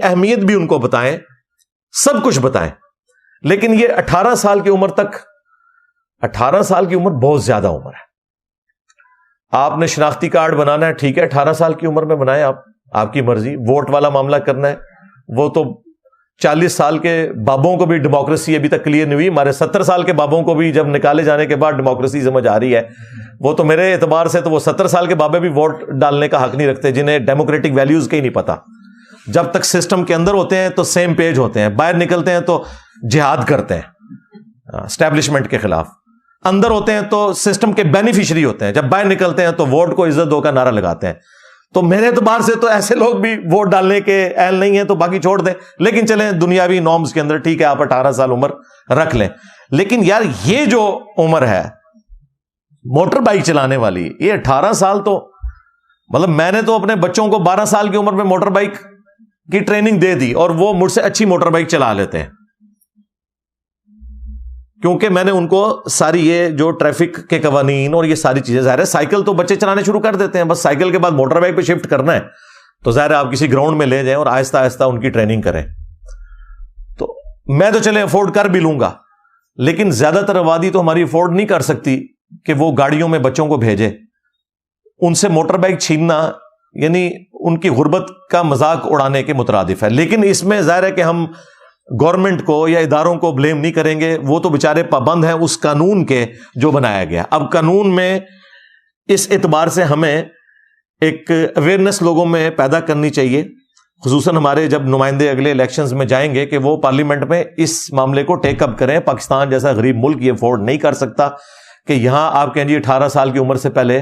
اہمیت بھی ان کو بتائیں، سب کچھ بتائیں. لیکن یہ 18 سال کی عمر تک، 18 سال کی عمر بہت زیادہ عمر ہے. آپ نے شناختی کارڈ بنانا ہے، ٹھیک ہے 18 سال کی عمر میں بنائیں، آپ کی مرضی. ووٹ والا معاملہ کرنا ہے، وہ تو 40 سال کے بابوں کو بھی ڈیموکریسی ابھی تک کلیئر نہیں ہوئی. ہمارے 70 سال کے بابوں کو بھی جب نکالے جانے کے بعد ڈیموکریسی سمجھ آ رہی ہے. وہ تو میرے اعتبار سے تو وہ 70 سال کے بابے بھی ووٹ ڈالنے کا حق نہیں رکھتے، جنہیں ڈیموکریٹک ویلیوز کا ہی نہیں پتا. جب تک سسٹم کے اندر ہوتے ہیں تو سیم پیج ہوتے ہیں، باہر نکلتے ہیں تو جہاد کرتے ہیں اسٹیبلشمنٹ کے خلاف. اندر ہوتے ہیں تو سسٹم کے بینیفیشری ہوتے ہیں، جب باہر نکلتے ہیں تو ووٹ کو عزت دو کا نعرہ لگاتے ہیں. تو میرے اعتبار سے تو ایسے لوگ بھی ووٹ ڈالنے کے اہل نہیں ہیں، تو باقی چھوڑ دیں. لیکن چلیں دنیاوی نارمز کے اندر ٹھیک ہے آپ 18 سال عمر رکھ لیں. لیکن یار یہ جو عمر ہے موٹر بائک چلانے والی، یہ 18 سال تو مطلب میں نے تو اپنے بچوں کو 12 سال کی عمر میں موٹر بائک کی ٹریننگ دے دی، اور وہ مجھ سے اچھی موٹر بائک چلا لیتے ہیں، کیونکہ میں نے ان کو ساری یہ جو ٹریفک کے قوانین اور یہ ساری چیزیں، ظاہر ہے سائیکل تو بچے چلانے شروع کر دیتے ہیں، بس سائیکل کے بعد موٹر بائک پہ شفٹ کرنا ہے تو ظاہر ہے آپ کسی گراؤنڈ میں لے جائیں اور آہستہ آہستہ ان کی ٹریننگ کریں. تو میں تو چلے افورڈ کر بھی لوں گا، لیکن زیادہ تر آبادی تو ہماری افورڈ نہیں کر سکتی کہ وہ گاڑیوں میں بچوں کو بھیجے. ان سے موٹر بائک چھیننا یعنی ان کی غربت کا مذاق اڑانے کے مترادف ہے. لیکن اس میں ظاہر ہے کہ ہم گورنمنٹ کو یا اداروں کو بلیم نہیں کریں گے، وہ تو بیچارے پابند ہیں اس قانون کے جو بنایا گیا. اب قانون میں اس اعتبار سے ہمیں ایک اویئرنیس لوگوں میں پیدا کرنی چاہیے، خصوصاً ہمارے جب نمائندے اگلے الیکشنز میں جائیں گے کہ وہ پارلیمنٹ میں اس معاملے کو ٹیک اپ کریں. پاکستان جیسا غریب ملک یہ افورڈ نہیں کر سکتا کہ یہاں آپ کہیں جی 18 سال کی عمر سے پہلے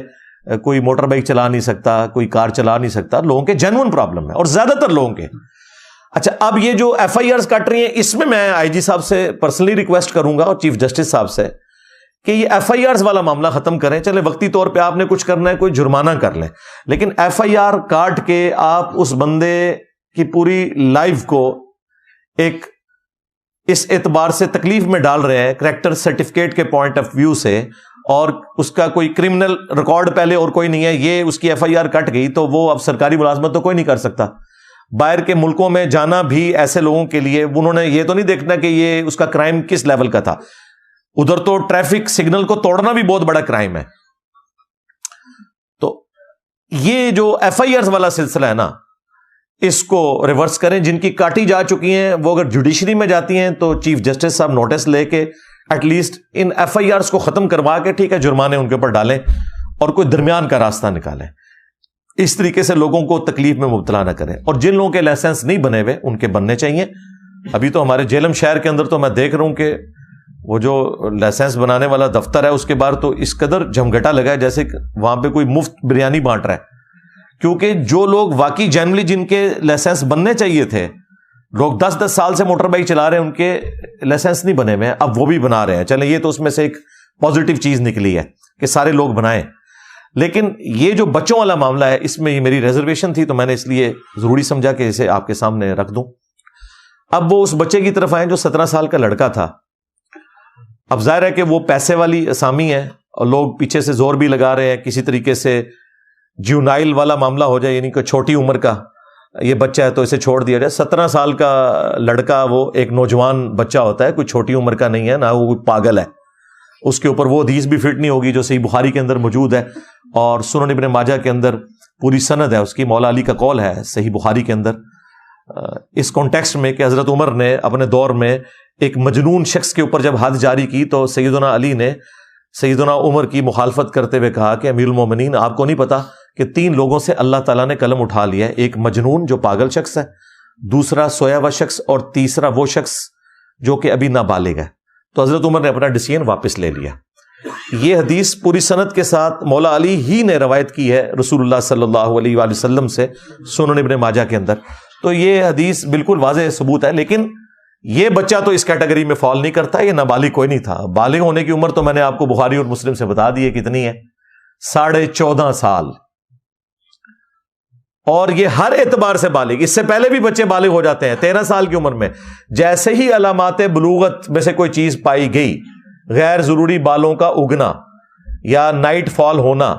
کوئی موٹر بائک چلا نہیں سکتا، کوئی کار چلا نہیں سکتا. لوگوں کے جینوئن پرابلم ہے، اور زیادہ تر لوگوں کے. اچھا اب یہ جو ایف آئی آرز کٹ رہی ہیں، اس میں آئی جی صاحب سے پرسنلی ریکویسٹ کروں گا اور چیف جسٹس صاحب سے کہ یہ ایف آئی آرز والا معاملہ ختم کریں. چلے وقتی طور پہ آپ نے کچھ کرنا ہے کوئی جرمانہ کر لیں، لیکن ایف آئی آر کاٹ کے آپ اس بندے کی پوری لائف کو ایک اس اعتبار سے تکلیف میں ڈال رہے ہیں کریکٹر سرٹیفکیٹ کے پوائنٹ آف ویو سے، اور اس کا کوئی کرمنل ریکارڈ پہلے اور کوئی نہیں ہے، یہ اس کی ایف آئی آر کٹ گئی تو وہ اب سرکاری ملازمت تو کوئی نہیں کر سکتا. باہر کے ملکوں میں جانا بھی ایسے لوگوں کے لیے، انہوں نے یہ تو نہیں دیکھنا کہ یہ اس کا کرائم کس لیول کا تھا. ادھر تو ٹریفک سگنل کو توڑنا بھی بہت بڑا کرائم ہے. تو یہ جو ایف آئی آرز والا سلسلہ ہے نا، اس کو ریورس کریں. جن کی کاٹی جا چکی ہیں وہ اگر جوڈیشری میں جاتی ہیں تو چیف جسٹس صاحب نوٹس لے کے ایٹ لیسٹ ان ایف آئی آرز کو ختم کروا کے ٹھیک ہے جرمانے ان کے اوپر ڈالیں اور کوئی درمیان کا راستہ نکالیں. اس طریقے سے لوگوں کو تکلیف میں مبتلا نہ کریں. اور جن لوگوں کے لائسنس نہیں بنے ہوئے ان کے بننے چاہیے. ابھی تو ہمارے جیلم شہر کے اندر تو میں دیکھ رہا ہوں کہ وہ جو لائسنس بنانے والا دفتر ہے اس کے باہر تو اس قدر جھمگٹا لگا ہے جیسے وہاں پہ کوئی مفت بریانی بانٹ رہا ہے. کیونکہ جو لوگ واقعی جنرلی جن کے لائسنس بننے چاہیے تھے، لوگ 10-10 سال سے موٹر بائک چلا رہے ہیں، ان کے لائسنس نہیں بنے ہوئے ہیں، اب وہ بھی بنا رہے ہیں. چلیں یہ تو اس میں سے ایک پازیٹیو چیز نکلی ہے کہ سارے لوگ بنائیں. لیکن یہ جو بچوں والا معاملہ ہے اس میں یہ میری ریزرویشن تھی، تو میں نے اس لیے ضروری سمجھا کہ اسے آپ کے سامنے رکھ دوں. اب وہ اس بچے کی طرف آئیں جو 17 سال کا لڑکا تھا. اب ظاہر ہے کہ وہ پیسے والی اسامی ہے اور لوگ پیچھے سے زور بھی لگا رہے ہیں کسی طریقے سے جیونائل والا معاملہ ہو جائے، یعنی کہ چھوٹی عمر کا یہ بچہ ہے تو اسے چھوڑ دیا جائے. 17 سال کا لڑکا وہ ایک نوجوان بچہ ہوتا ہے، کوئی چھوٹی عمر کا نہیں ہے، نہ وہ کوئی پاگل ہے. اس کے اوپر وہ حدیث بھی فٹ نہیں ہوگی جو صحیح بخاری کے اندر موجود ہے اور سنن ابن ماجہ کے اندر پوری سند ہے اس کی. مولا علی کا قول ہے صحیح بخاری کے اندر اس کانٹیکسٹ میں کہ حضرت عمر نے اپنے دور میں ایک مجنون شخص کے اوپر جب حد جاری کی تو سیدنا علی نے سیدنا عمر کی مخالفت کرتے ہوئے کہا کہ امیر المومنین آپ کو نہیں پتا کہ 3 لوگوں سے اللہ تعالیٰ نے قلم اٹھا لیا ہے، ایک مجنون جو پاگل شخص ہے، دوسرا سویا ہوا شخص، اور تیسرا وہ شخص جو کہ ابھی نابالغ ہے. تو حضرت عمر نے اپنا ڈیسیژن واپس لے لیا. یہ حدیث پوری سند کے ساتھ مولا علی ہی نے روایت کی ہے رسول اللہ صلی اللہ علیہ وآلہ وسلم سے سنن ابن ماجہ کے اندر. تو یہ حدیث بالکل واضح ثبوت ہے. لیکن یہ بچہ تو اس کیٹیگری میں فال نہیں کرتا، یہ نابالغ کوئی نہیں تھا. بالغ ہونے کی عمر تو میں نے آپ کو بخاری اور مسلم سے بتا دی ہے کتنی ہے، 14.5 سال. اور یہ ہر اعتبار سے بالغ. اس سے پہلے بھی بچے بالغ ہو جاتے ہیں 13 سال کی عمر میں. جیسے ہی علامات بلوغت میں سے کوئی چیز پائی گئی، غیر ضروری بالوں کا اگنا یا نائٹ فال ہونا